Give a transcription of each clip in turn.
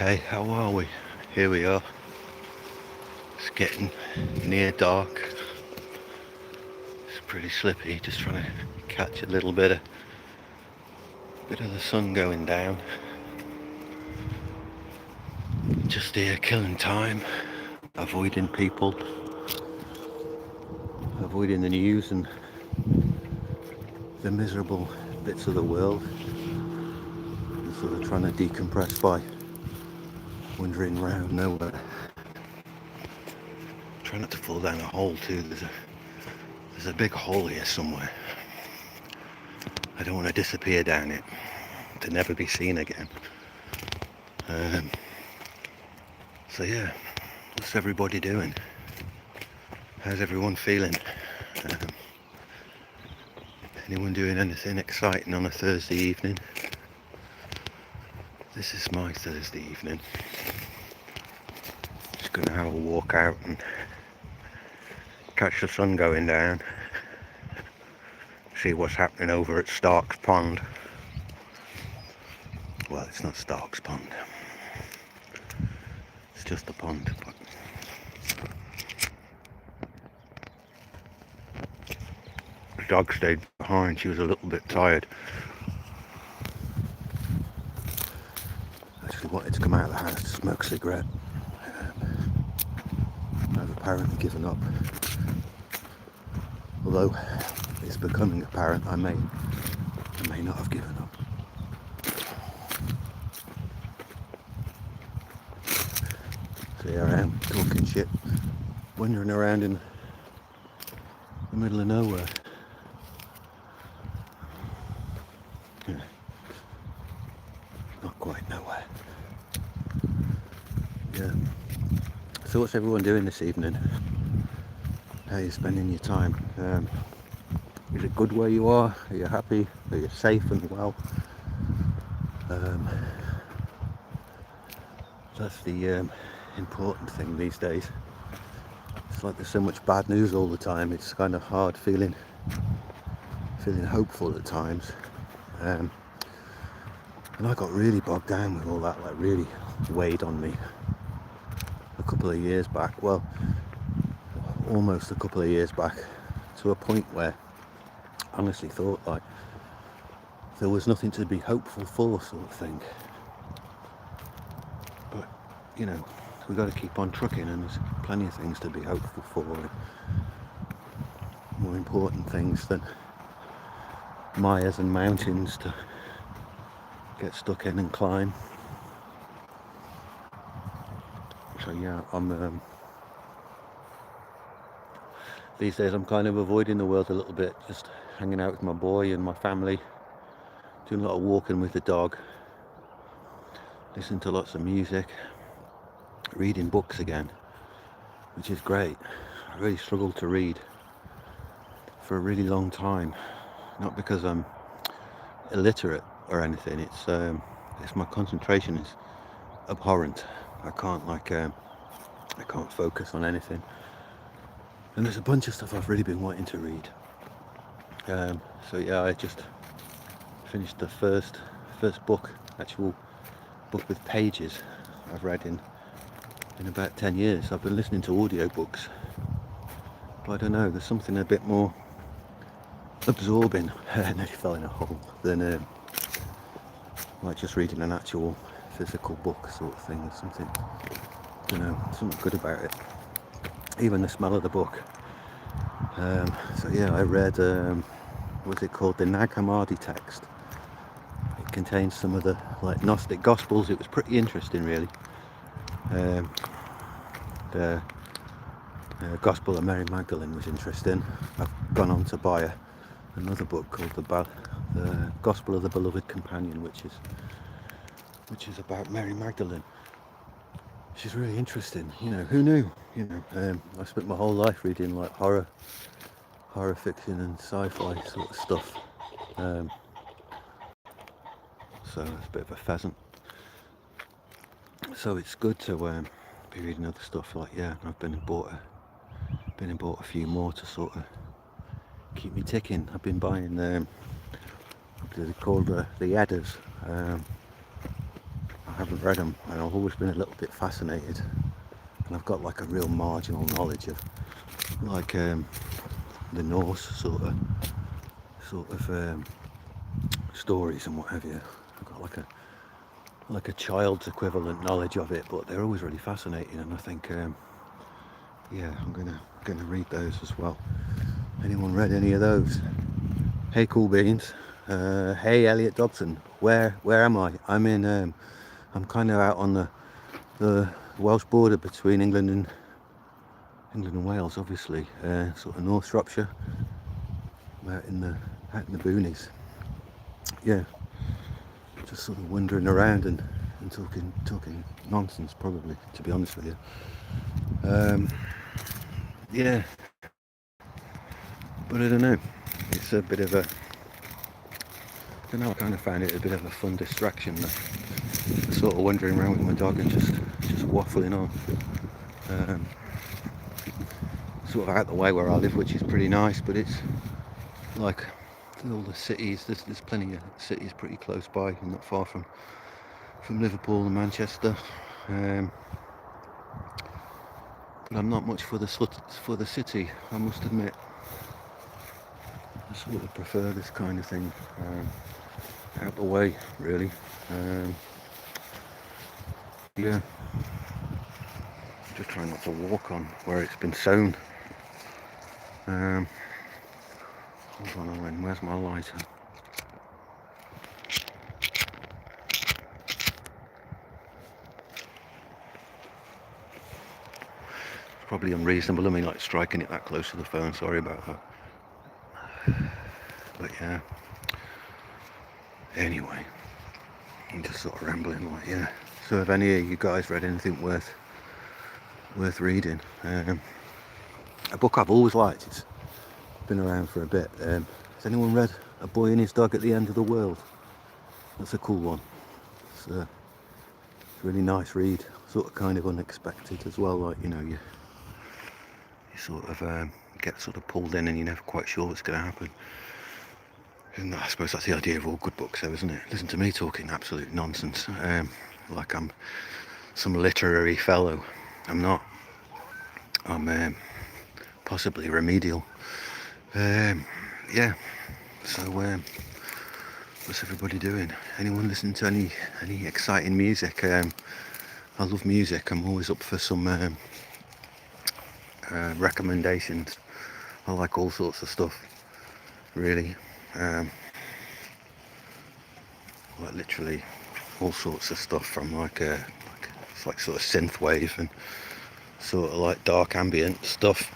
Okay, how are we? Here we are. It's getting near dark. It's pretty slippy, just trying to catch a little bit of the sun going down. Just here killing time, avoiding people, avoiding the news and the miserable bits of the world. And sort of trying to decompress by wandering around nowhere. Try not to fall down a hole too. There's a big hole here somewhere. I don't want to disappear down it, to never be seen again. So yeah, what's everybody doing? How's everyone feeling? Um, Anyone doing anything exciting on a Thursday evening? This is my Thursday evening. Just gonna have a walk out and catch the sun going down. See what's happening over at Stark's Pond. Well, it's not Stark's Pond. It's just a pond, but the dog stayed behind. She was a little bit tired. Actually wanted to come out of the house to smoke a cigarette. I've apparently given up. Although it's becoming apparent I may not have given up. So here I am, talking shit, wandering around in the middle of nowhere. Yeah. Not quite nowhere. Yeah. So what's everyone doing this evening? How are you spending your time? Is it good where you are? Are you happy? Are you safe and well? That's the important thing these days. It's like there's so much bad news all the time. It's kind of hard feeling hopeful at times. And I got really bogged down with all that, like really weighed on me a couple of years back. Well, almost a couple of years back, to a point where I honestly thought like there was nothing to be hopeful for, sort of thing. But you know, we've got to keep on trucking, and there's plenty of things to be hopeful for, and more important things than mires and mountains to get stuck in and climb. So yeah, I'm these days I'm kind of avoiding the world a little bit, just hanging out with my boy and my family, doing a lot of walking with the dog, listening to lots of music, reading books again, which is great. I really struggled to read for a really long time, not because I'm illiterate or anything. It's my concentration is abhorrent. I can't focus on anything. And there's a bunch of stuff I've really been wanting to read. So yeah, I just finished the first book, actual book with pages I've read in about 10 years. I've been listening to audiobooks, but I don't know, there's something a bit more absorbing, I nearly fell in a hole, than like just reading an actual physical book sort of thing. There's something, I don't know, something good about it. Even the smell of the book. So yeah, I read, what's it called, the Nag Hammadi text. It contains some of the like Gnostic Gospels. It was pretty interesting, really. The Gospel of Mary Magdalene was interesting. I've gone on to buy another book called the Gospel of the Beloved Companion, which is about Mary Magdalene. She's really interesting. You know, who knew? You know, I spent my whole life reading like horror fiction and sci-fi sort of stuff. So it's a bit of a pheasant. So it's good to be reading other stuff. Like yeah, I've been and bought a few more to sort of keep me ticking. I've been buying what are they called, the Eddas. haven't read them, and I've always been a little bit fascinated. And I've got like a real marginal knowledge of like the Norse sort of stories and what have you. I've got like a child's equivalent knowledge of it, but they're always really fascinating. And I think, yeah, I'm gonna read those as well. Anyone read any of those? Hey, Cool Beans. Hey, Elliot Dobson. Where am I? I'm in. I'm kind of out on the Welsh border between England and Wales, obviously. Sort of North Shropshire. I'm out in the boonies. Yeah, just sort of wandering around and talking nonsense, probably, to be honest with you. Yeah, but I don't know. It's a bit of a. I don't know. I kind of found it a bit of a fun distraction. Sort of wandering around with my dog and just waffling on. Sort of out the way where I live, which is pretty nice, but it's like all the cities. There's plenty of cities pretty close by, not far from Liverpool and Manchester. But I'm not much for the city, I must admit. I sort of prefer this kind of thing out the way, really. Yeah, just trying not to walk on where it's been sown. Hold on, Owen, where's my lighter? It's probably unreasonable of me like striking it that close to the phone, sorry about that. But yeah, anyway, I'm just sort of rambling like, yeah. So have any of you guys read anything worth reading? A book I've always liked, it's been around for a bit. Has anyone read A Boy and His Dog at the End of the World? That's a cool one. It's a really nice read, sort of kind of unexpected as well, like, you know, you sort of get sort of pulled in and you're never quite sure what's going to happen. And I suppose that's the idea of all good books though, isn't it? Listen to me talking absolute nonsense, like I'm some literary fellow. I'm not. I'm possibly remedial. Yeah, so what's everybody doing? Anyone listening to any exciting music? I love music. I'm always up for some recommendations. I like all sorts of stuff, really. Like literally all sorts of stuff, from like it's like sort of synthwave and sort of like dark ambient stuff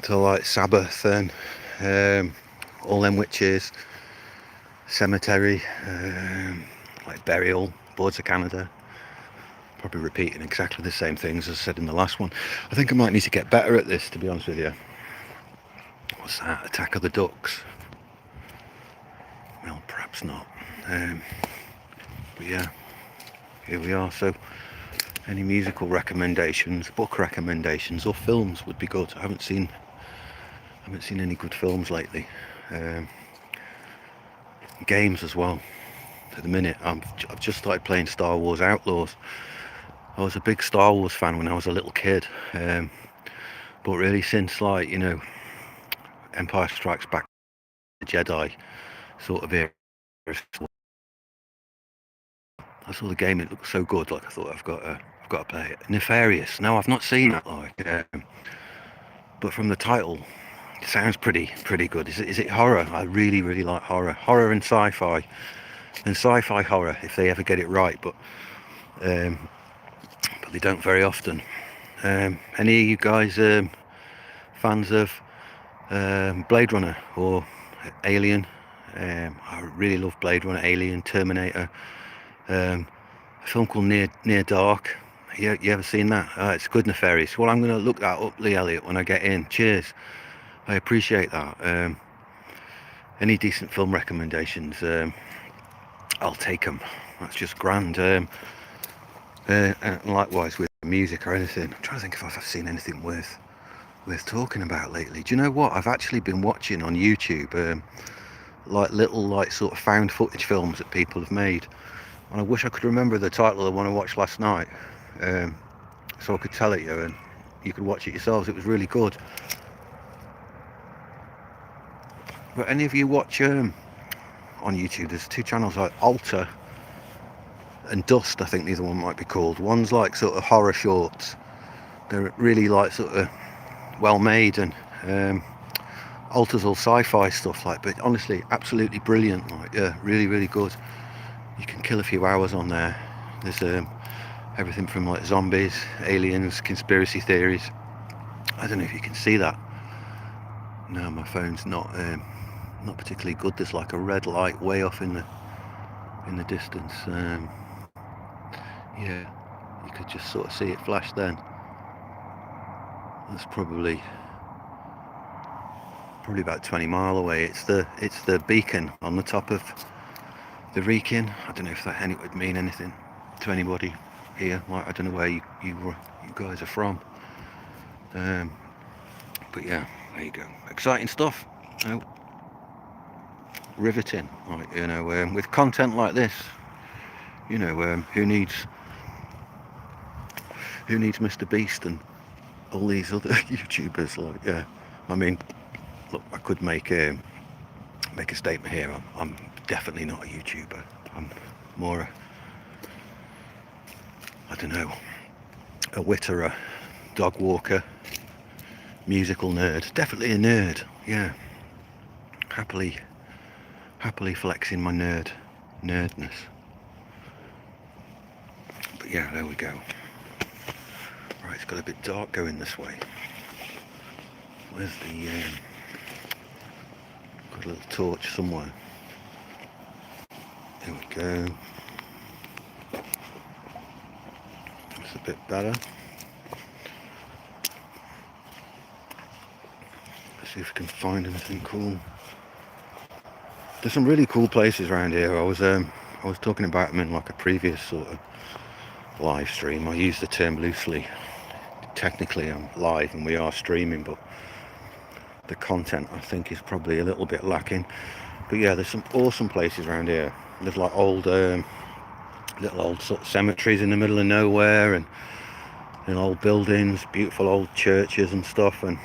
to like Sabbath and All Them Witches, Cemetery, like Burial, Boards of Canada. Probably repeating exactly the same things as I said in the last one. I think I might need to get better at this, to be honest with you. What's that? Attack of the Ducks? Well, perhaps not. But yeah, here we are. So any musical recommendations, book recommendations, or films would be good. I haven't seen any good films lately. Games as well. At the minute, I've just started playing Star Wars Outlaws. I was a big Star Wars fan when I was a little kid, but really since, like, you know, Empire Strikes Back, the Jedi sort of era, I saw the game. It looked so good. Like, I thought I've got to play it. Nefarious. No, I've not seen that. Like, but from the title, it sounds pretty good. Is it horror? I really like horror and sci-fi, horror if they ever get it right. But they don't very often. Any of you guys fans of Blade Runner or Alien? I really love Blade Runner, Alien, Terminator. A film called Near Dark. You ever seen that? It's good, Nefarious. Well, I'm going to look that up, Lee Elliott, when I get in. Cheers. I appreciate that. Any decent film recommendations, I'll take them. That's just grand. And likewise with music or anything. I'm trying to think if I've seen anything worth talking about lately. Do you know what? I've actually been watching on YouTube like little, like, sort of found footage films that people have made. And I wish I could remember the title of the one I watched last night, so I could tell it you and you could watch it yourselves. It was really good. But any of you watch on YouTube, there's two channels like Alter and Dust, I think the other one might be called. One's like sort of horror shorts. They're really like sort of well made, and Alter's all sci-fi stuff like, but honestly absolutely brilliant. Like, yeah, really, really good. You can kill a few hours on there. There's everything from like zombies, aliens, conspiracy theories. I don't know if you can see that. No, my phone's not particularly good. There's like a red light way off in the distance. Yeah, you could just sort of see it flash then. That's probably about 20 mile away. It's the beacon on the top of the Wrekin. I don't know if that would mean anything to anybody here. Like, I don't know where you guys are from. But yeah, there you go. Exciting stuff. You know, riveting. Like, you know, with content like this, you know, who needs Mr. Beast and all these other YouTubers? Like, yeah, I mean, look, I could make a statement here. I'm definitely not a YouTuber. I'm more I don't know, a witterer, dog walker, musical nerd. Definitely a nerd. Yeah, happily flexing my nerdness. But yeah, there we go. Right, it's got a bit dark going this way. Where's the got a little torch somewhere. There we go. It's a bit better. Let's see if we can find anything cool. There's some really cool places around here. I was talking about them in like a previous sort of live stream. I use the term loosely. Technically I'm live and we are streaming, but the content I think is probably a little bit lacking. But yeah, there's some awesome places around here. There's like old little old sort of cemeteries in the middle of nowhere, and old buildings, beautiful old churches and stuff, and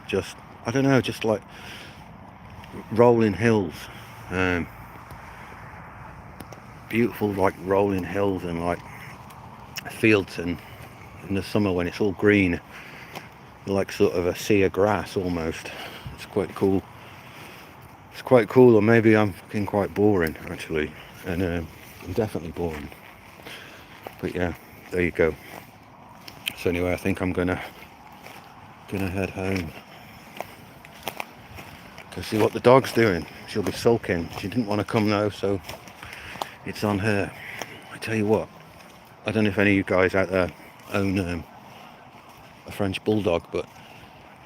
just, I don't know, just like rolling hills, beautiful like rolling hills, and like fields, and in the summer when it's all green, like sort of a sea of grass almost. It's quite cool. It's quite cool, or maybe I'm fucking quite boring actually, and I'm definitely boring. But yeah, there you go. So anyway, I think I'm gonna head home. Go see what the dog's doing. She'll be sulking. She didn't want to come now, so it's on her. I tell you what, I don't know if any of you guys out there own a French bulldog, but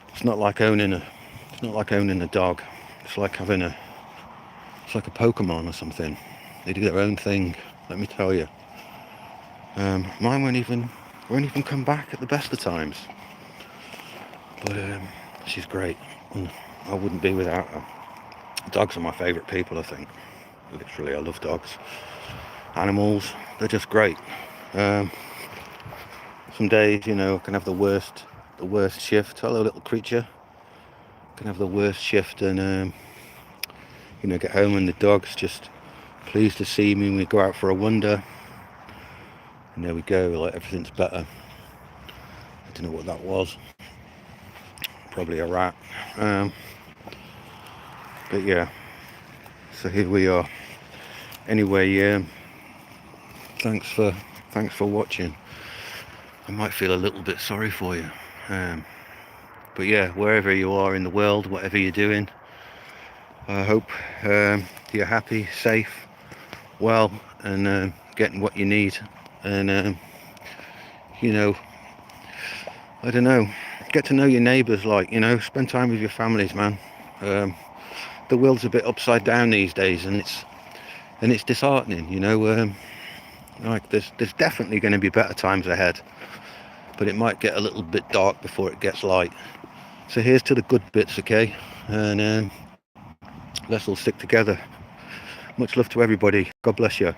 it's not like owning a dog. It's like having it's like a Pokemon or something. They do their own thing, let me tell you. Mine won't even come back at the best of times. But she's great. I wouldn't be without her. Dogs are my favourite people, I think. Literally, I love dogs. Animals, they're just great. Some days, you know, I can have the worst shift. Hello, little creature. I can have the worst shift, and you know, get home and the dog's just pleased to see me, and we go out for a wander, and there we go, like everything's better. I don't know what that was. Probably a rat. But yeah, so here we are. Anyway, thanks for watching. I might feel a little bit sorry for you, but yeah, wherever you are in the world, whatever you're doing, I hope you're happy, safe, well, and getting what you need. And you know, I don't know, get to know your neighbours, like, you know, spend time with your families, man. The world's a bit upside down these days, and it's disheartening, you know. Like there's definitely going to be better times ahead, but it might get a little bit dark before it gets light. So here's to the good bits, okay? And let's all stick together. Much love to everybody. God bless you.